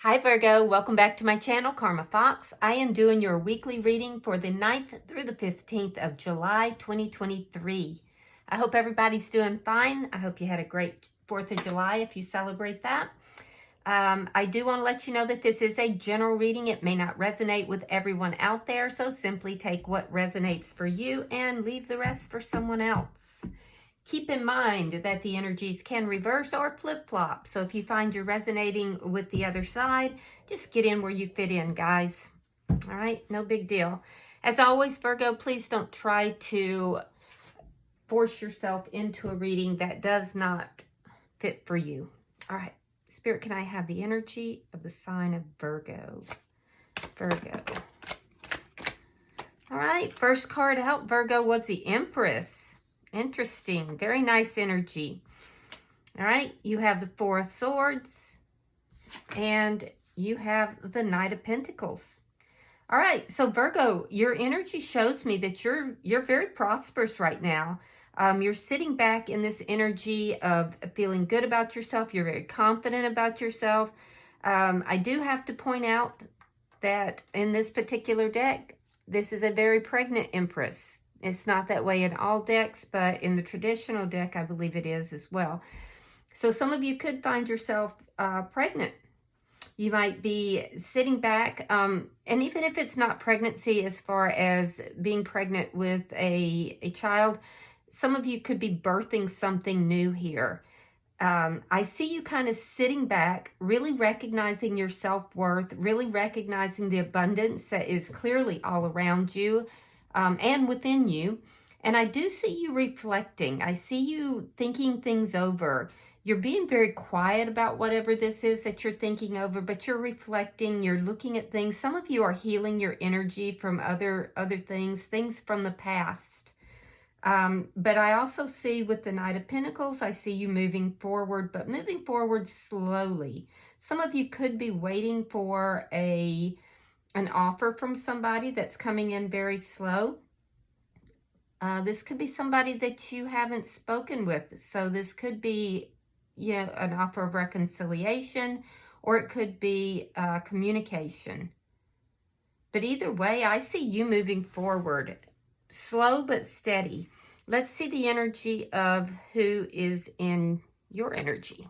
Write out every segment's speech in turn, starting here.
Hi Virgo, welcome back to my channel, Karma Fox. I am doing your weekly reading for the 9th through the 15th of July 2023. I hope everybody's doing fine. I hope you had a great 4th of July if you celebrate that. I do want to let you know that this is a general reading. It may not resonate with everyone out there, so simply take what resonates for you and leave the rest for someone else. Keep in mind that the energies can reverse or flip-flop. So if you find you're resonating with the other side, just get in where you fit in, guys. All right, no big deal. As always, Virgo, please don't try to force yourself into a reading that does not fit for you. All right, Spirit, can I have the energy of the sign of Virgo? Virgo. All right, first card out, Virgo, was the Empress. Interesting. Very nice energy. All right. You have the Four of Swords. And you have the Knight of Pentacles. All right. So, Virgo, your energy shows me that you're very prosperous right now. You're sitting back in this energy of feeling good about yourself. You're very confident about yourself. I do have to point out that in this particular deck, this is a very pregnant Empress. It's not that way in all decks, but in the traditional deck, I believe it is as well. So some of you could find yourself pregnant. You might be sitting back, and even if it's not pregnancy as far as being pregnant with a child, some of you could be birthing something new here. I see you kind of sitting back, really recognizing your self-worth, really recognizing the abundance that is clearly all around you. And within you. And I do see you reflecting. I see you thinking things over. You're being very quiet about whatever this is that you're thinking over, but you're reflecting, you're looking at things. Some of you are healing your energy from other things from the past. But I also see with the Knight of Pentacles, I see you moving forward, but moving forward slowly. Some of you could be waiting for an offer from somebody that's coming in very slow. This could be somebody that you haven't spoken with. So this could be an offer of reconciliation, or it could be communication. But either way, I see you moving forward, slow but steady. Let's see the energy of who is in your energy.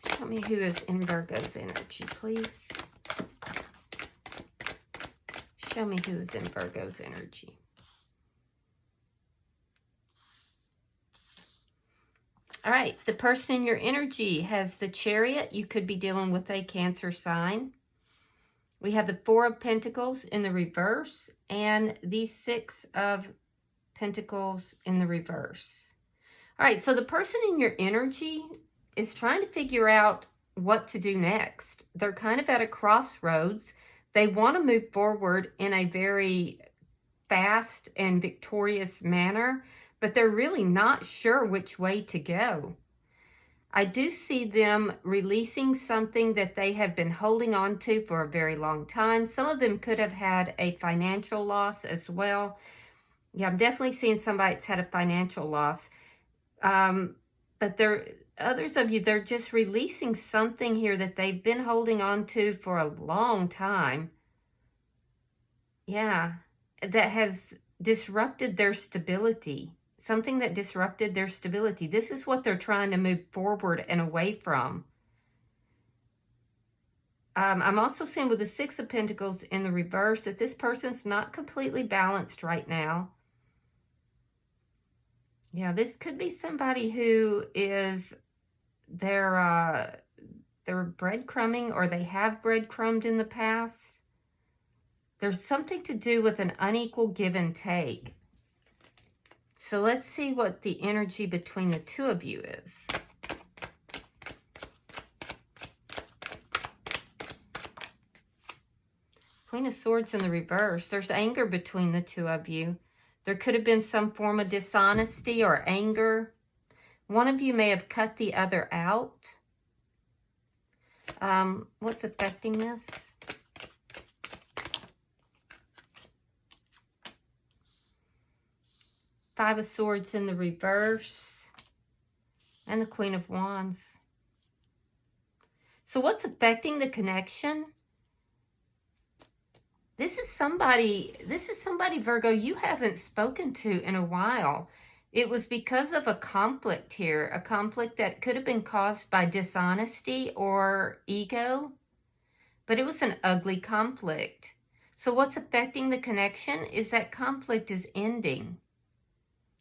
Tell me who is in Virgo's energy, please. Show me who is in Virgo's energy. All right, the person in your energy has the Chariot. You could be dealing with a Cancer sign. We have the Four of Pentacles in the reverse and the Six of Pentacles in the reverse. All right, so the person in your energy is trying to figure out what to do next. They're kind of at a crossroads. They want to move forward in a very fast and victorious manner, but they're really not sure which way to go. I do see them releasing something that they have been holding on to for a very long time. Some of them could have had a financial loss as well. Yeah, I'm definitely seeing somebody that's had a financial loss. But others of you, they're just releasing something here that they've been holding on to for a long time. Yeah, that has disrupted their stability. Something that disrupted their stability. This is what they're trying to move forward and away from. I'm also seeing with the Six of Pentacles in the reverse that this person's not completely balanced right now. Yeah, this could be somebody who is they're breadcrumbing, or they have breadcrumbed in the past. There's something to do with an unequal give and take. So let's see what the energy between the two of you is. Queen of Swords in the reverse. There's anger between the two of you. There could have been some form of dishonesty or anger. One of you may have cut the other out. What's affecting this? Five of Swords in the reverse. And the Queen of Wands. So what's affecting the connection? This is somebody, Virgo, you haven't spoken to in a while. It was because of a conflict here, a conflict that could have been caused by dishonesty or ego, but it was an ugly conflict. So what's affecting the connection is that conflict is ending.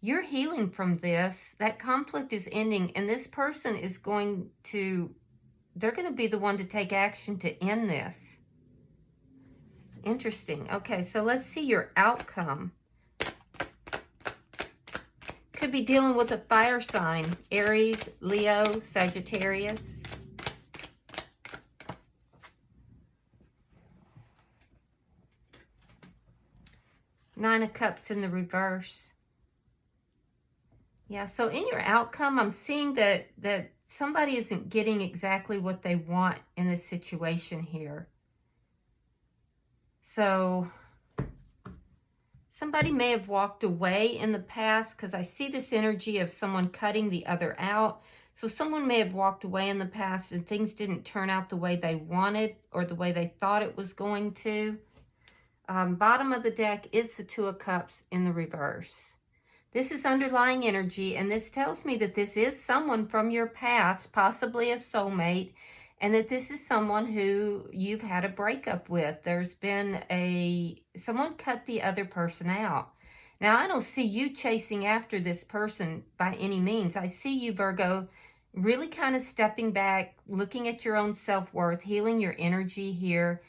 You're healing from this. That conflict is ending, and this person is going to, they're going to be the one to take action to end this. Interesting. Okay, so let's see your outcome. Could be dealing with a fire sign, Aries, Leo, Sagittarius. Nine of Cups in the reverse. Yeah, so in your outcome, I'm seeing that somebody isn't getting exactly what they want in this situation here. So somebody may have walked away in the past, because I see this energy of someone cutting the other out. So someone may have walked away in the past and things didn't turn out the way they wanted or the way they thought it was going to. Bottom of the deck is the Two of Cups in the reverse. This is underlying energy, and this tells me that this is someone from your past, possibly a soulmate, and that this is someone who you've had a breakup with. There's been someone cut the other person out. Now, I don't see you chasing after this person by any means. I see you, Virgo, really kind of stepping back, looking at your own self-worth, healing your energy here,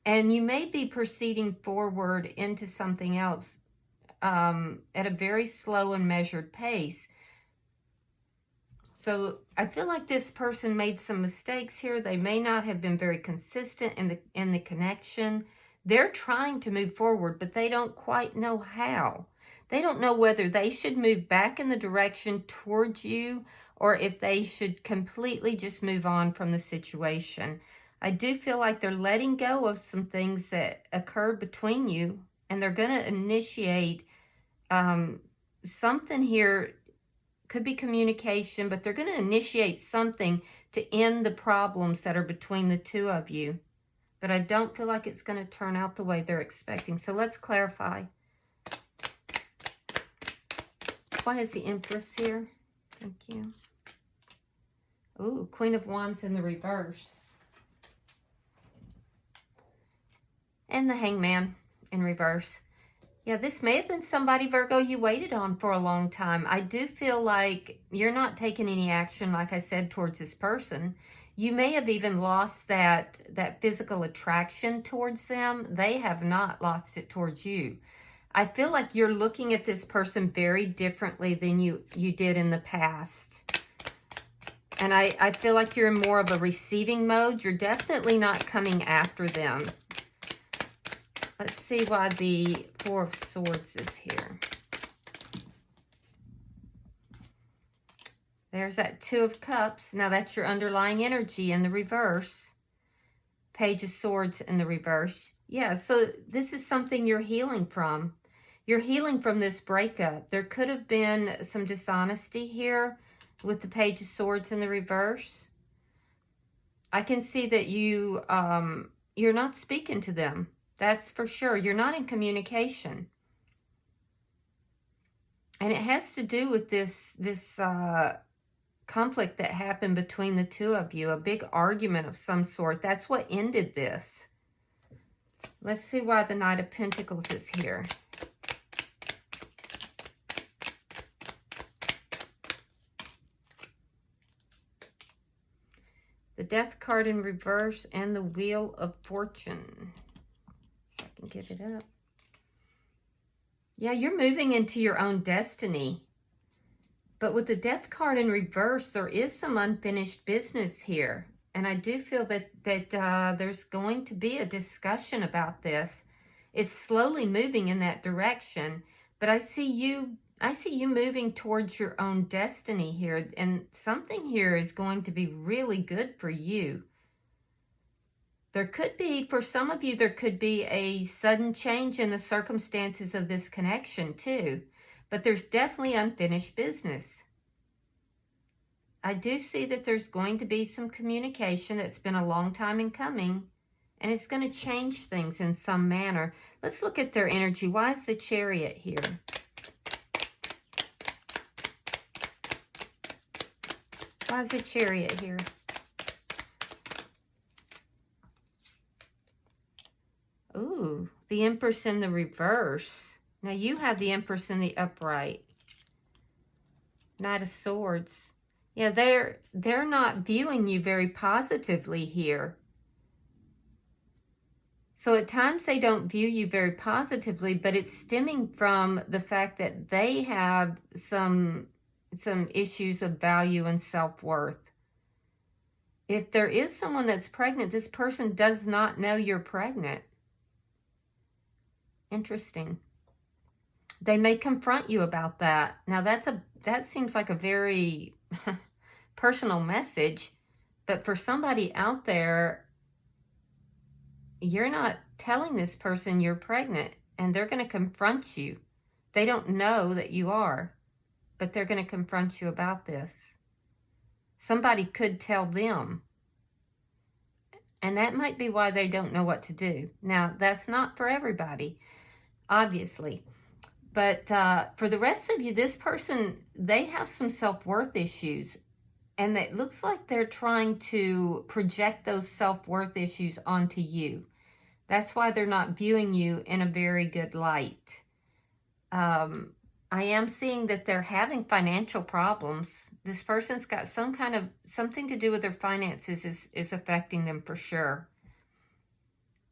and you may be proceeding forward into something else at a very slow and measured pace. So I feel like this person made some mistakes here. They may not have been very consistent in the connection. They're trying to move forward, but they don't quite know how. They don't know whether they should move back in the direction towards you or if they should completely just move on from the situation. I do feel like they're letting go of some things that occurred between you, and they're going to initiate something here. Could be communication, but they're going to initiate something to end the problems that are between the two of you. But I don't feel like it's going to turn out the way they're expecting. So let's clarify. Why is the Empress here? Thank you. Ooh, Queen of Wands in the reverse. And the Hangman in reverse. Yeah, this may have been somebody, Virgo, you waited on for a long time. I do feel like you're not taking any action, like I said, towards this person. You may have even lost that physical attraction towards them. They have not lost it towards you. I feel like you're looking at this person very differently than you did in the past. And I feel like you're in more of a receiving mode. You're definitely not coming after them. Let's see why the Four of Swords is here. There's that Two of Cups. Now that's your underlying energy in the reverse. Page of Swords in the reverse. Yeah, so this is something you're healing from. You're healing from this breakup. There could have been some dishonesty here with the Page of Swords in the reverse. I can see that you're not speaking to them. That's for sure. You're not in communication. And it has to do with this conflict that happened between the two of you, a big argument of some sort. That's what ended this. Let's see why the Knight of Pentacles is here. The Death card in reverse and the Wheel of Fortune. If I can get it up. Yeah, you're moving into your own destiny. But with the Death card in reverse, there is some unfinished business here. And I do feel that there's going to be a discussion about this. It's slowly moving in that direction. But I see you moving towards your own destiny here. And something here is going to be really good for you. There could be, for some of you, there could be a sudden change in the circumstances of this connection too. But there's definitely unfinished business. I do see that there's going to be some communication that's been a long time in coming, and it's going to change things in some manner. Let's look at their energy. Why is the Chariot here? Why is the Chariot here? Ooh, the Empress in the reverse. Now you have the Empress in the upright. Knight of Swords. Yeah, they're not viewing you very positively here. So at times they don't view you very positively, but it's stemming from the fact that they have some issues of value and self-worth. If there is someone that's pregnant, this person does not know you're pregnant. Interesting. They may confront you about that. Now that seems like a very personal message, but for somebody out there, you're not telling this person you're pregnant, and they're going to confront you. They don't know that you are, but they're going to confront you about this. Somebody could tell them, and that might be why they don't know what to do. Now, that's not for everybody, obviously. But for the rest of you, this person, they have some self-worth issues. And it looks like they're trying to project those self-worth issues onto you. That's why they're not viewing you in a very good light. I am seeing that they're having financial problems. This person's got something to do with their finances is affecting them for sure.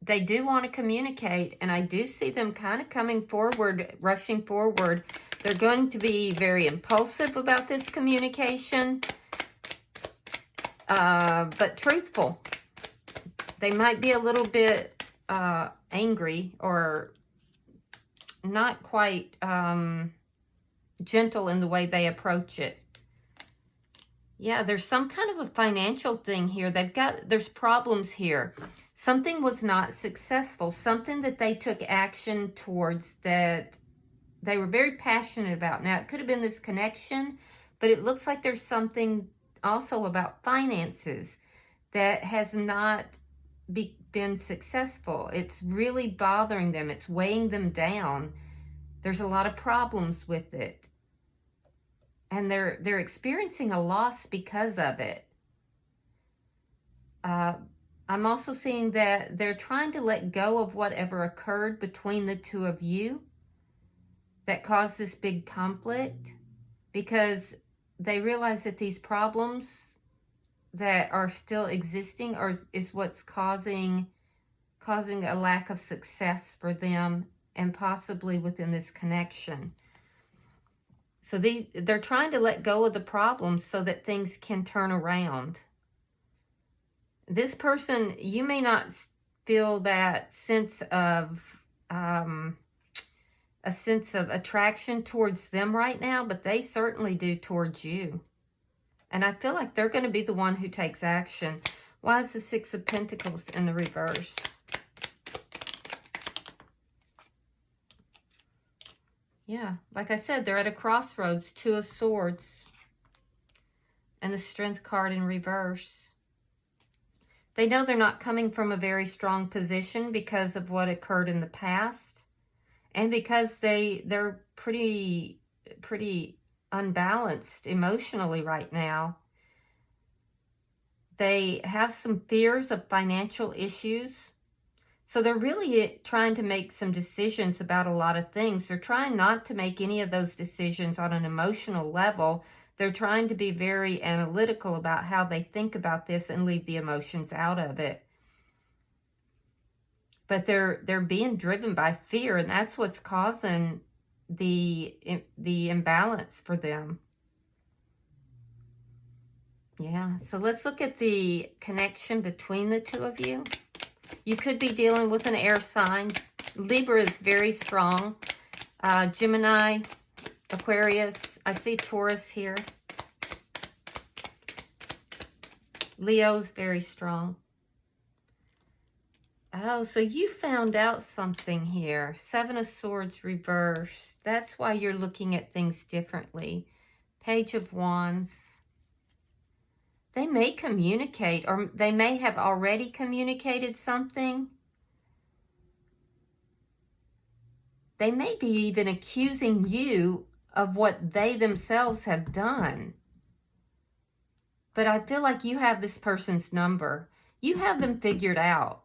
They do want to communicate, and I do see them kind of coming forward, rushing forward. They're going to be very impulsive about this communication, but truthful. They might be a little bit angry or not quite gentle in the way they approach it. Yeah, there's some kind of a financial thing here. There's problems here. Something was not successful. Something that they took action towards that they were very passionate about. Now, it could have been this connection, but it looks like there's something also about finances that has not been successful. It's really bothering them. It's weighing them down. There's a lot of problems with it. And they're experiencing a loss because of it. I'm also seeing that they're trying to let go of whatever occurred between the two of you that caused this big conflict, because they realize that these problems that are still existing is what's causing a lack of success for them and possibly within this connection. So they're trying to let go of the problems so that things can turn around. This person, you may not feel that sense of a sense of attraction towards them right now, but they certainly do towards you. And I feel like they're going to be the one who takes action. Why is the Six of Pentacles in the reverse? Yeah, like I said, they're at a crossroads. Two of Swords. And the Strength card in reverse. They know they're not coming from a very strong position because of what occurred in the past. And because they're pretty unbalanced emotionally right now. They have some fears of financial issues. So they're really trying to make some decisions about a lot of things. They're trying not to make any of those decisions on an emotional level. They're trying to be very analytical about how they think about this and leave the emotions out of it. But they're being driven by fear, and that's what's causing the imbalance for them. Yeah, so let's look at the connection between the two of you. You could be dealing with an air sign. Libra is very strong. Gemini, Aquarius. I see Taurus here. Leo's very strong. Oh, so you found out something here. Seven of Swords reversed. That's why you're looking at things differently. Page of Wands. they may communicate, or they may have already communicated something. They may be even accusing you of what they themselves have done. But I feel like you have this person's number. You have them figured out.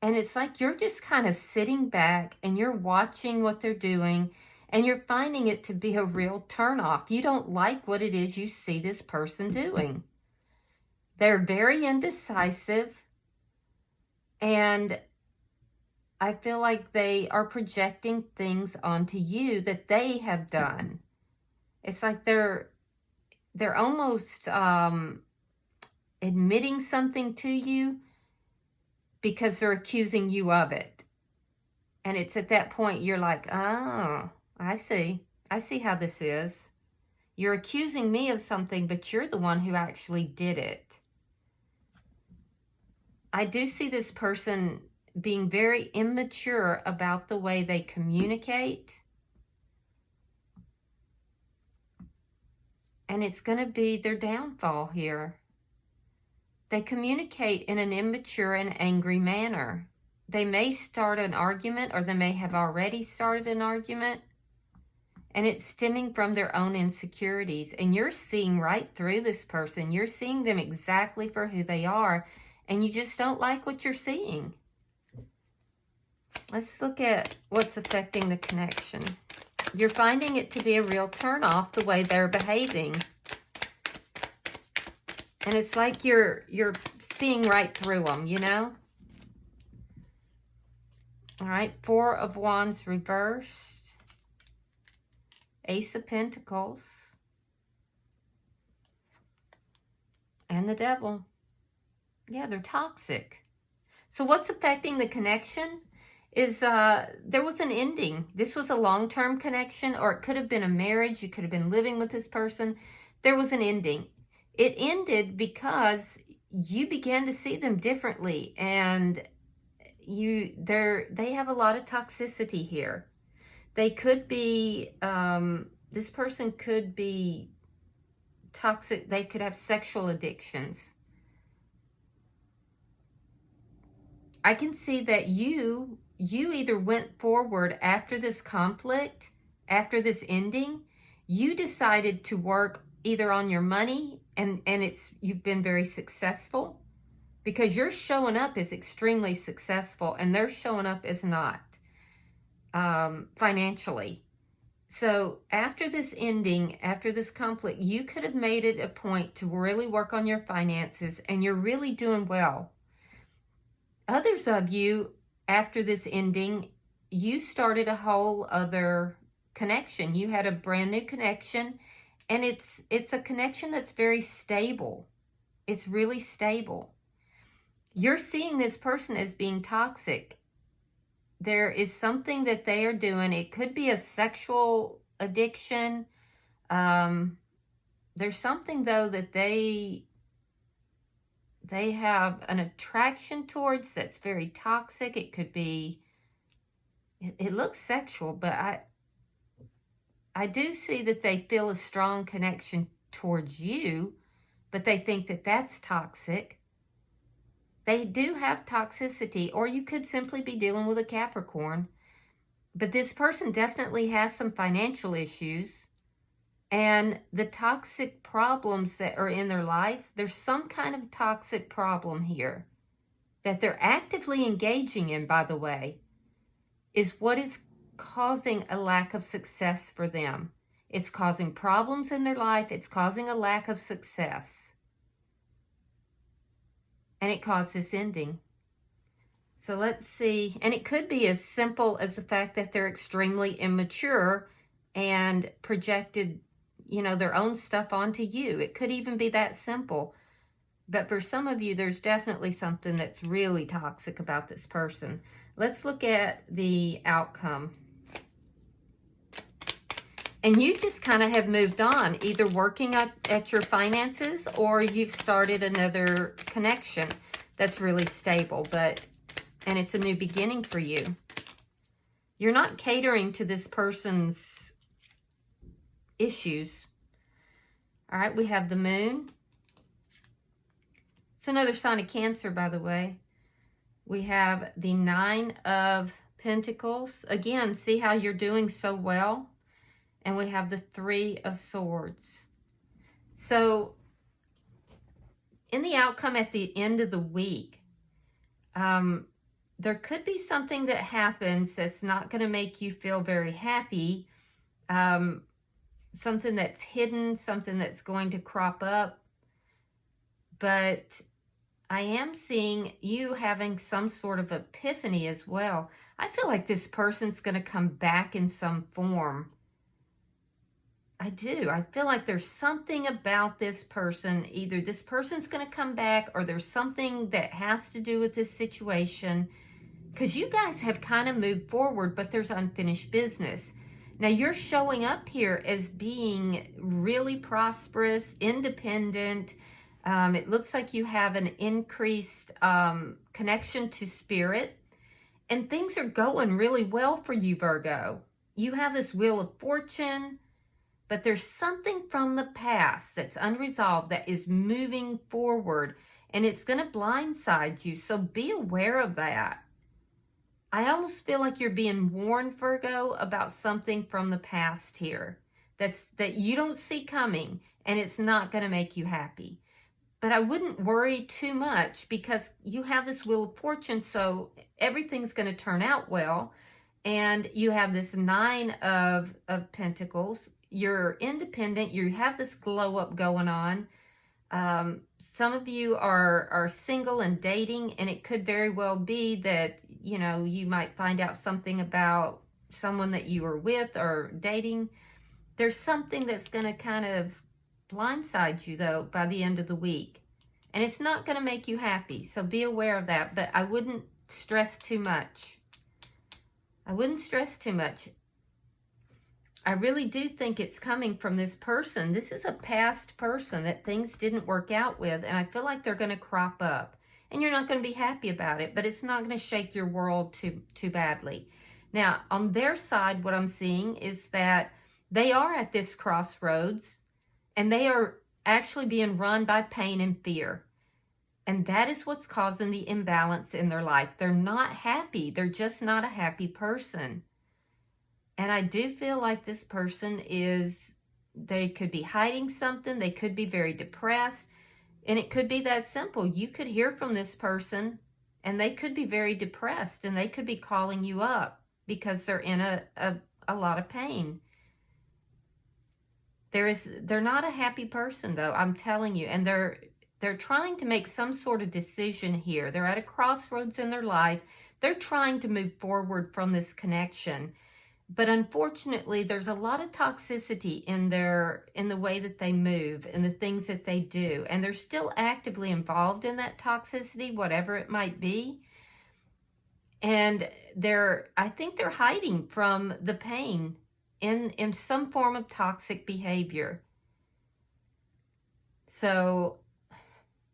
And it's like you're just kind of sitting back and you're watching what they're doing, and you're finding it to be a real turnoff. You don't like what it is you see this person doing. They're very indecisive, and I feel like they are projecting things onto you that they have done. It's like they're almost admitting something to you because they're accusing you of it. And it's at that point you're like, oh, I see how this is. You're accusing me of something, but you're the one who actually did it. I do see this person being very immature about the way they communicate. And it's going to be their downfall here. They communicate in an immature and angry manner. They may start an argument, or they may have already started an argument, and it's stemming from their own insecurities. And you're seeing right through this person. You're seeing them exactly for who they are, and you just don't like what you're seeing. Let's look at what's affecting the connection. You're finding it to be a real turnoff the way they're behaving. And it's like you're seeing right through them, you know? All right, 4 of Wands reversed. Ace of Pentacles. And the Devil. Yeah, they're toxic. So what's affecting the connection is there was an ending. This was a long-term connection, or it could have been a marriage. You could have been living with this person. There was an ending. It ended because you began to see them differently, and they have a lot of toxicity here. They could be, this person could be toxic. They could have sexual addictions. I can see that you either went forward after this conflict, after this ending. You decided to work either on your money, and you've been very successful, because you're showing up as extremely successful and they're showing up as not financially. So after this ending, after this conflict, you could have made it a point to really work on your finances, and you're really doing well. Others of you, after this ending, you started a whole other connection. You had a brand new connection, and it's a connection that's very stable. It's really stable. You're seeing this person as being toxic. There is something that they are doing. It could be a sexual addiction. There's something, though, that they have an attraction towards that's very toxic. It could be, it looks sexual, but I do see that they feel a strong connection towards you, but they think that that's toxic. They do have toxicity, or you could simply be dealing with a Capricorn. But this person definitely has some financial issues. And the toxic problems that are in their life, there's some kind of toxic problem here that they're actively engaging in, by the way, is what is causing a lack of success for them. It's causing problems in their life. It's causing a lack of success. And it caused this ending. So let's see. And it could be as simple as the fact that they're extremely immature and projected, you know, their own stuff onto you. It could even be that simple. But for some of you, there's definitely something that's really toxic about this person. Let's look at the outcome. And you just kind of have moved on, either working at your finances, or you've started another connection that's really stable, and it's a new beginning for you. You're not catering to this person's issues. All right, we have the Moon, It's another sign of Cancer, by the way. We have the Nine of Pentacles. Again, see how you're doing so well? And we have the Three of Swords. So, in the outcome at the end of the week, there could be something that happens that's not going to make you feel very happy. Something that's hidden, something that's going to crop up. But I am seeing you having some sort of epiphany as well. I feel like this person's going to come back in some form. I do. I feel like there's something about this person. Either this person's going to come back or there's something that has to do with this situation. Because you guys have kind of moved forward, but there's unfinished business. Now, you're showing up here as being really prosperous, independent. It looks like you have an increased connection to spirit. And things are going really well for you, Virgo. You have this Wheel of Fortune. But there's something from the past that's unresolved that is moving forward, and it's going to blindside you. So be aware of that. I almost feel like you're being warned, Virgo, about something from the past here that you don't see coming, and it's not going to make you happy. But I wouldn't worry too much because you have this Wheel of Fortune, so everything's going to turn out well. And you have this Nine of Pentacles. You're independent. You have this glow up going on. Some of you are single and dating, and it could very well be that, you know, you might find out something about someone that you were with or dating. There's something that's going to kind of blindside you, though, by the end of the week. And it's not going to make you happy, so be aware of that. But I wouldn't stress too much. I wouldn't stress too much. I really do think it's coming from this person. This is a past person that things didn't work out with, and I feel like they're going to crop up. And you're not going to be happy about it, but it's not going to shake your world too badly. Now, on their side, what I'm seeing is that they are at this crossroads, and they are actually being run by pain and fear. And that is what's causing the imbalance in their life. They're not happy. They're just not a happy person. And I do feel like this person they could be hiding something. They could be very depressed. And it could be that simple. You could hear from this person and they could be very depressed, and they could be calling you up because they're in a lot of pain. They're not a happy person, though, I'm telling you. And they're trying to make some sort of decision here. They're at a crossroads in their life. They're trying to move forward from this connection. But unfortunately, there's a lot of toxicity in the way that they move and the things that they do. And they're still actively involved in that toxicity, whatever it might be. And I think they're hiding from the pain in some form of toxic behavior. So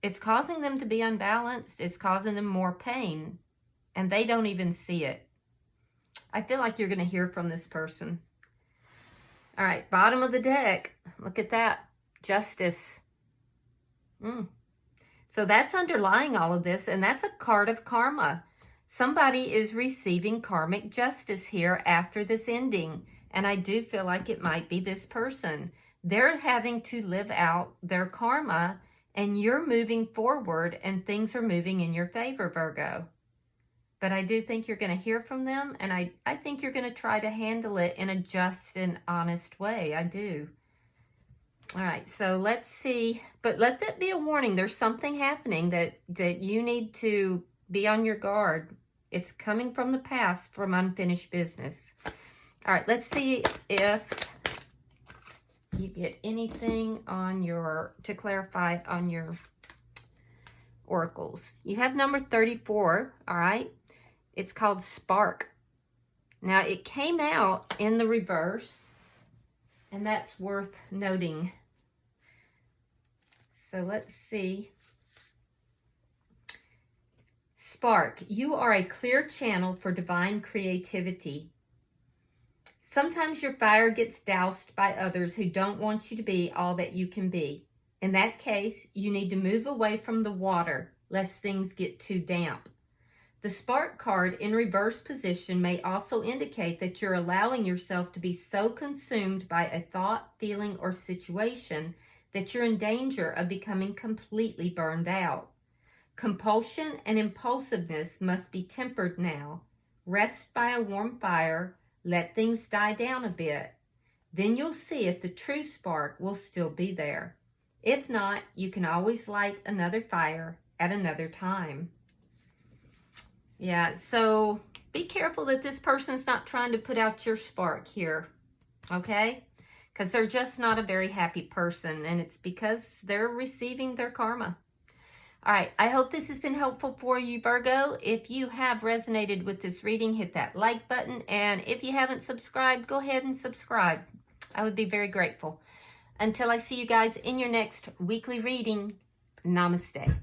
it's causing them to be unbalanced. It's causing them more pain. And they don't even see it. I feel like you're going to hear from this person. All right, bottom of the deck. Look at that. Justice. So that's underlying all of this, and that's a card of karma. Somebody is receiving karmic justice here after this ending, and I do feel like it might be this person. They're having to live out their karma, and you're moving forward, and things are moving in your favor, Virgo. But I do think you're going to hear from them, and I think you're going to try to handle it in a just and honest way. I do. All right, so let's see. But let that be a warning. There's something happening that you need to be on your guard. It's coming from the past, from unfinished business. All right, let's see if you get anything on to clarify on your oracles. You have number 34, all right? It's called Spark. Now, it came out in the reverse, and that's worth noting. So let's see. Spark, you are a clear channel for divine creativity. Sometimes your fire gets doused by others who don't want you to be all that you can be. In that case, you need to move away from the water, lest things get too damp. The spark card in reverse position may also indicate that you're allowing yourself to be so consumed by a thought, feeling, or situation that you're in danger of becoming completely burned out. Compulsion and impulsiveness must be tempered now. Rest by a warm fire, let things die down a bit. Then you'll see if the true spark will still be there. If not, you can always light another fire at another time. Yeah, so be careful that this person's not trying to put out your spark here, okay? Because they're just not a very happy person, and it's because they're receiving their karma. All right, I hope this has been helpful for you, Virgo. If you have resonated with this reading, hit that like button. And if you haven't subscribed, go ahead and subscribe. I would be very grateful. Until I see you guys in your next weekly reading, namaste.